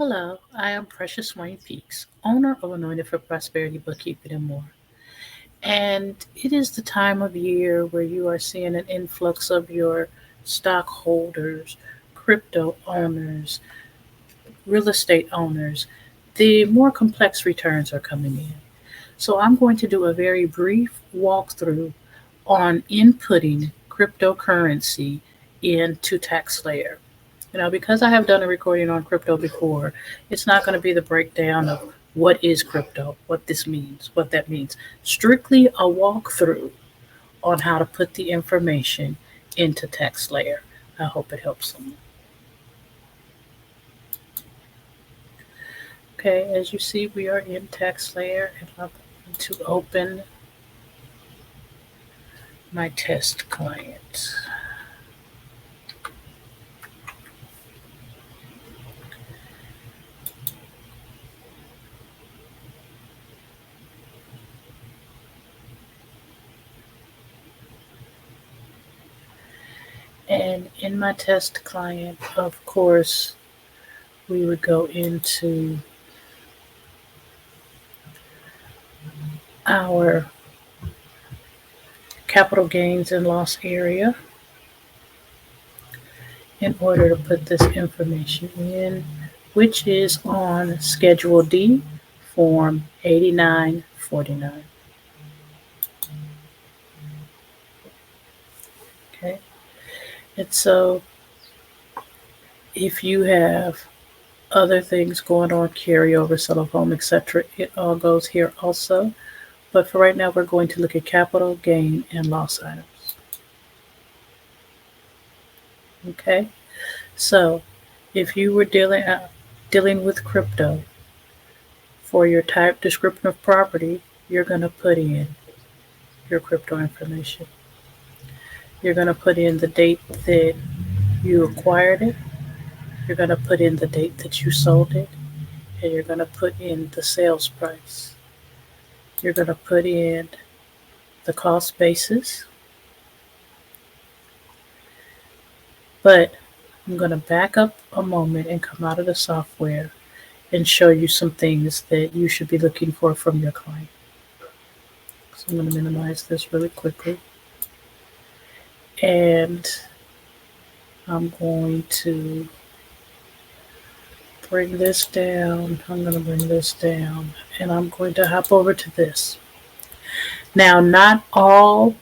Hello, I am Precious Wayne Peaks, owner of Anointed for Prosperity Bookkeeping and More. And it is the time of year where you are seeing an influx of your stockholders, crypto owners, real estate owners. The more complex returns are coming in. So I'm going to do a very brief walkthrough on inputting cryptocurrency into TaxSlayer. Because I have done a recording on crypto before, it's not going to be the breakdown of what is crypto, what this means, what that means. Strictly a walkthrough on how to put the information into TaxSlayer. I hope it helps someone. Okay, as you see, we are in TaxSlayer, and I'm going to open my test client. And in my test client, of course, we would go into our capital gains and loss area in order to put this information in, which is on Schedule D, Form 8949. Okay, and so if you have other things going on, carryover, sell of home, etc., it all goes here also. But for right now, we're going to look at capital gain and loss items. Okay, so if you were dealing with crypto for your type description of property, you're going to put in your crypto information. You're going to put in the date that you acquired it. You're going to put in the date that you sold it, and you're going to put in the sales price. You're going to put in the cost basis. But I'm going to back up a moment and come out of the software and show you some things that you should be looking for from your client. So I'm going to minimize this really quickly. And I'm going to bring this down. I'm going to bring this down. And I'm going to hop over to this. Now, not all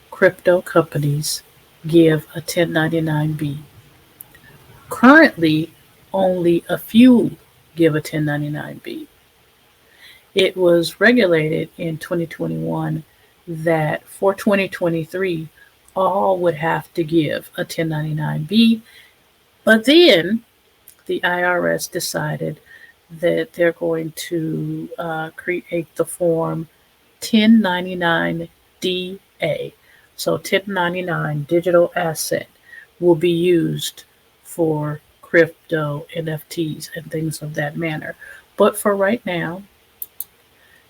crypto companies give a 1099-B. Currently, only a few give a 1099-B. It was regulated in 2021 that for 2023, all would have to give a 1099-B, but then the IRS decided that they're going to create the form 1099-DA. So 1099 digital asset will be used for crypto, NFTs, and things of that manner. But for right now,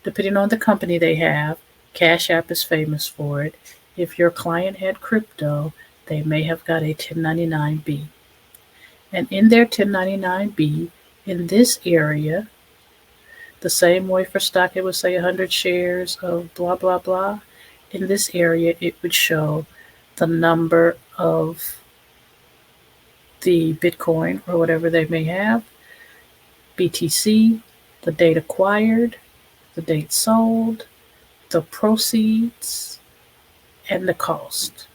depending on the company they have, Cash App is famous for it. If your client had crypto, they may have got a 1099-B. And in their 1099-B, in this area, the same way for stock, it would say 100 shares of blah, blah, blah. In this area, it would show the number of the Bitcoin or whatever they may have, BTC, the date acquired, the date sold, the proceeds, and the cost.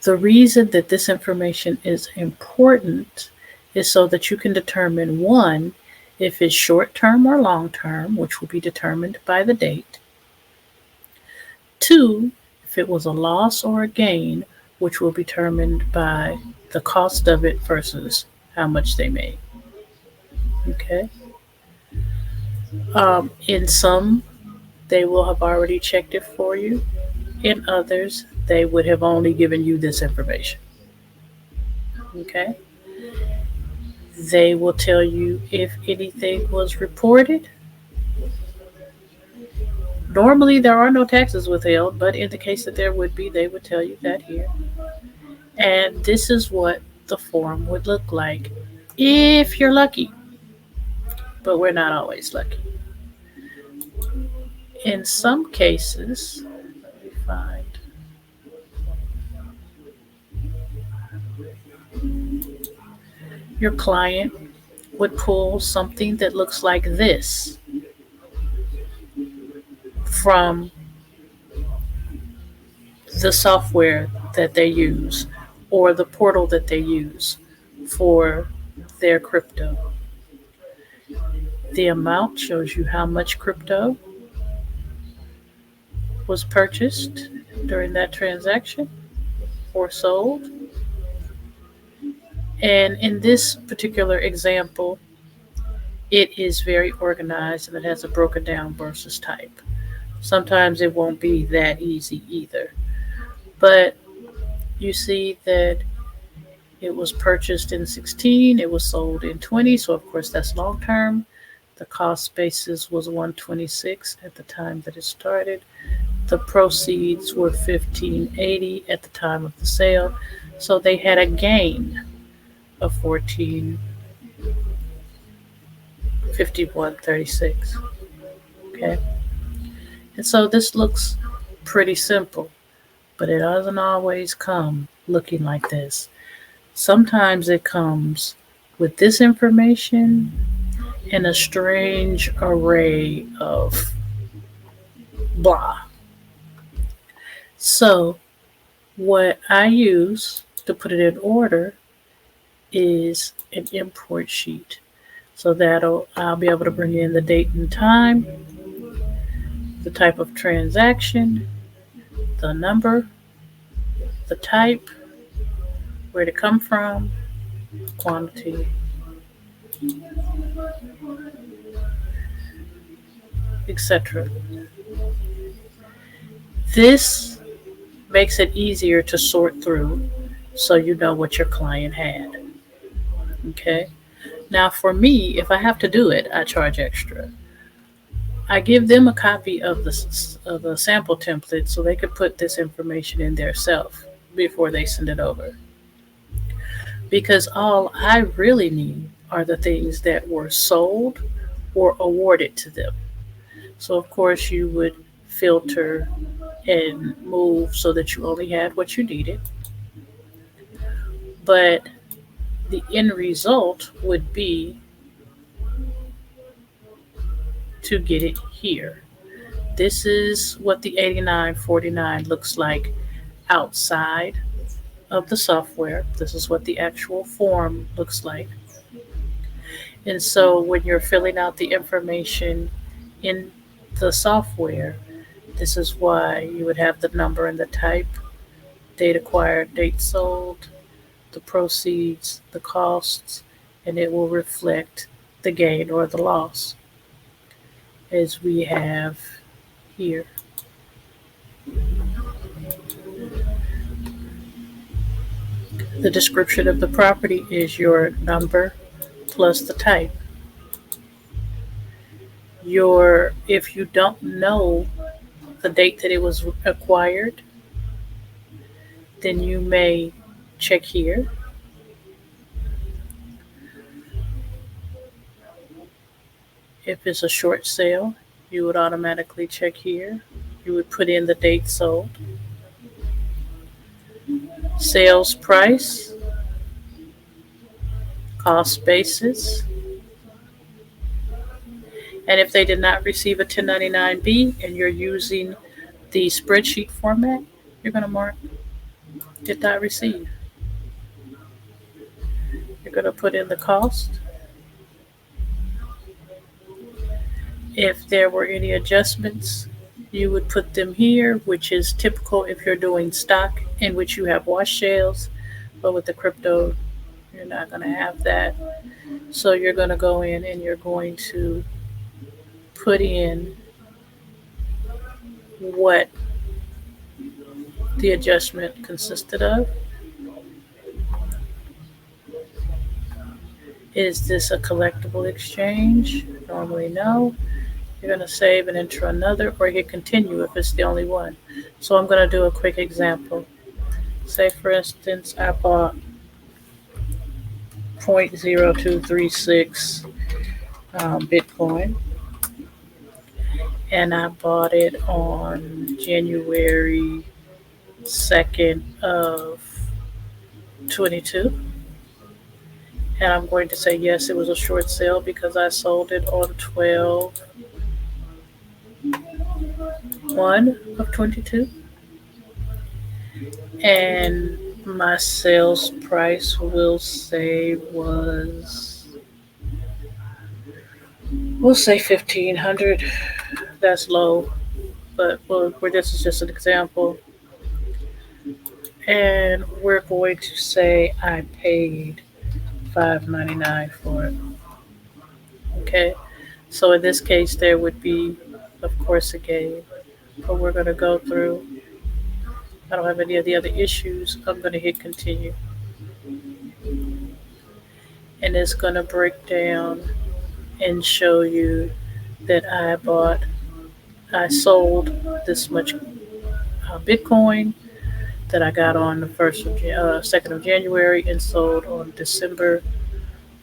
The reason that this information is important is so that you can determine, one, if it's short-term or long-term, which will be determined by the date. Two, if it was a loss or a gain, which will be determined by the cost of it versus how much they made. Okay. In some, they will have already checked it for you. In others, they would have only given you this information. Okay. They will tell you if anything was reported. Normally, there are no taxes withheld, but in the case that there would be, they would tell you that here. And this is what the form would look like if you're lucky, but we're not always lucky. In some cases, let me find, your client would pull something that looks like this from the software that they use or the portal that they use for their crypto. The amount shows you how much crypto was purchased during that transaction or sold. And in this particular example, it is very organized and it has a broken down versus type. Sometimes it won't be that easy either. But you see that it was purchased in 16, it was sold in 20, so of course that's long term. The cost basis was 126 at the time that it started. The proceeds were 1580 at the time of the sale. So they had a gain of 1451.36. Okay. And so this looks pretty simple, but it doesn't always come looking like this. Sometimes it comes with this information and a strange array of blah. So what I use to put it in order is an import sheet. So I'll be able to bring in the date and time, the type of transaction, the number, the type, where to come from, quantity, etc. This makes it easier to sort through so you know what your client had. Okay? Now, for me, if I have to do it, I charge extra. I give them a copy of the sample template so they could put this information in their self before they send it over. Because all I really need are the things that were sold or awarded to them. So, of course, you would filter and move so that you only had what you needed. But the end result would be to get it here. This is what the 8949 looks like outside of the software. This is what the actual form looks like. And so when you're filling out the information in the software, this is why you would have the number and the type, date acquired, date sold, the proceeds, the costs, and it will reflect the gain or the loss as we have here. The description of the property is your number plus the type. If you don't know the date that it was acquired, then you may check here. If it's a short sale, you would automatically check here. You would put in the date sold, sales price, cost basis, and if they did not receive a 1099-B and you're using the spreadsheet format, you're going to mark did not receive. You're going to put in the cost. If there were any adjustments, you would put them here, which is typical if you're doing stock in which you have wash sales, but with the crypto, you're not going to have that. So you're going to go in and you're going to put in what the adjustment consisted of. Is this a collectible exchange? Normally no. You're going to save and enter another, or hit continue if it's the only one. So I'm going to do a quick example. Say, for instance, I bought 0.0236 Bitcoin, and I bought it on January 2nd of 22. And I'm going to say yes, it was a short sale because I sold it on 12/1 of 22. And my sales price will say was, we'll say 1,500. That's low, but where this is just an example. And we're going to say I paid $5.99 for it. Okay, so in this case, there would be, of course, a gain. But we're going to go through. I don't have any of the other issues. I'm going to hit continue. And it's going to break down and show you that I sold this much Bitcoin that I got on the 2nd of January and sold on December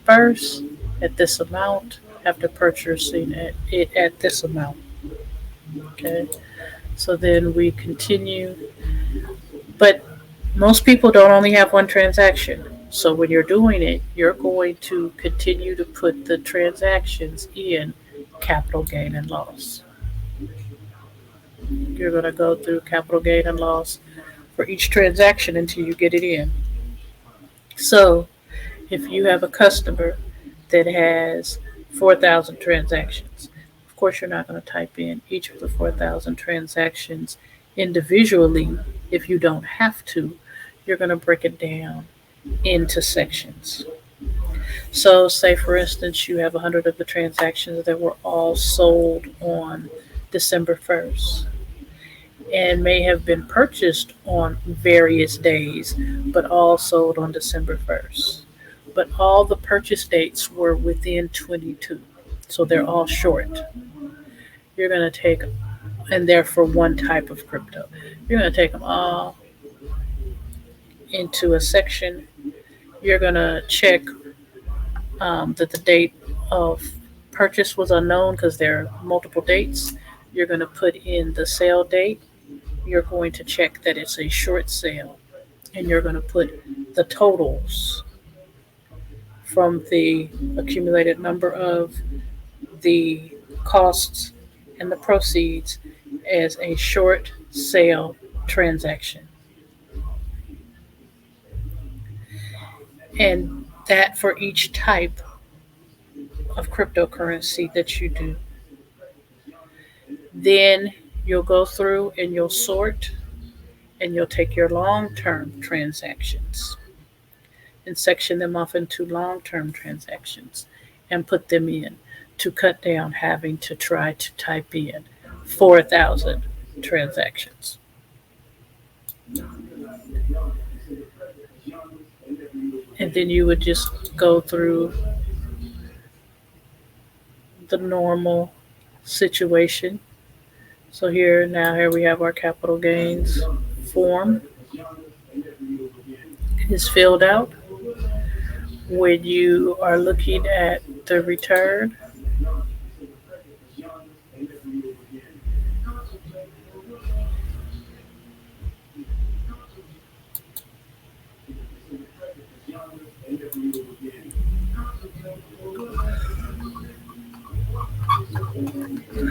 1st at this amount after purchasing it at this amount. Okay, so then we continue. But most people don't only have one transaction. So when you're doing it, you're going to continue to put the transactions in capital gain and loss. You're going to go through capital gain and loss for each transaction until you get it in. So if you have a customer that has 4,000 transactions, of course you're not going to type in each of the 4,000 transactions individually if you don't have to. You're going to break it down into sections. So say for instance you have 100 of the transactions that were all sold on December 1st and may have been purchased on various days, but all sold on December 1st. But all the purchase dates were within 22, so they're all short. You're going to take, and they're for one type of crypto. You're going to take them all into a section. You're going to check that the date of purchase was unknown because there are multiple dates. You're going to put in the sale date. You're going to check that it's a short sale, and you're going to put the totals from the accumulated number of the costs and the proceeds as a short sale transaction. And that for each type of cryptocurrency that you do. Then you'll go through and you'll sort and you'll take your long-term transactions and section them off into long-term transactions and put them in to cut down having to try to type in 4,000 transactions. And then you would just go through the normal situation. So here we have our capital gains form. It is filled out. When you are looking at the return,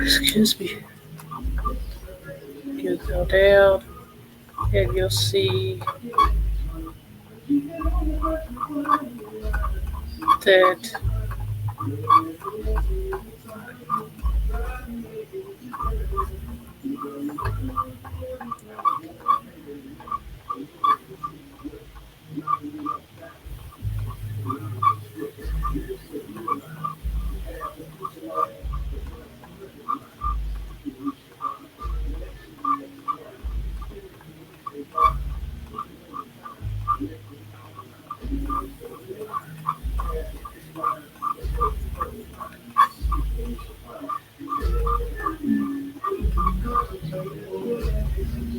excuse me, you go down and you'll see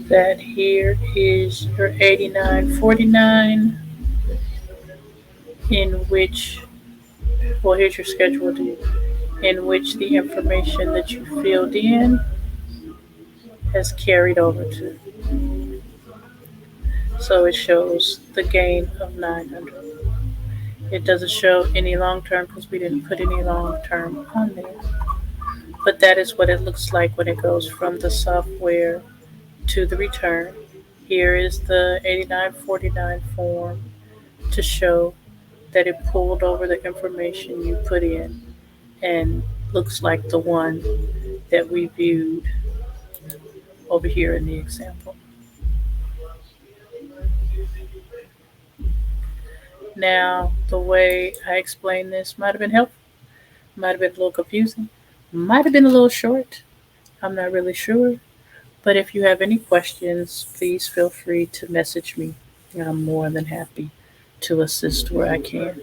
that here is your 89.49 in which, well, here's your schedule due, in which the information that you filled in has carried over to. So it shows the gain of 900. It doesn't show any long term because we didn't put any long term on there. But that is what it looks like when it goes from the software to the return. Here is the 8949 form to show that it pulled over the information you put in and looks like the one that we viewed over here in the example. Now, the way I explained this might have been helpful, might have been a little confusing, might have been a little short. I'm not really sure. But if you have any questions, please feel free to message me. I'm more than happy to assist where I can.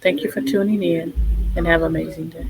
Thank you for tuning in and have an amazing day.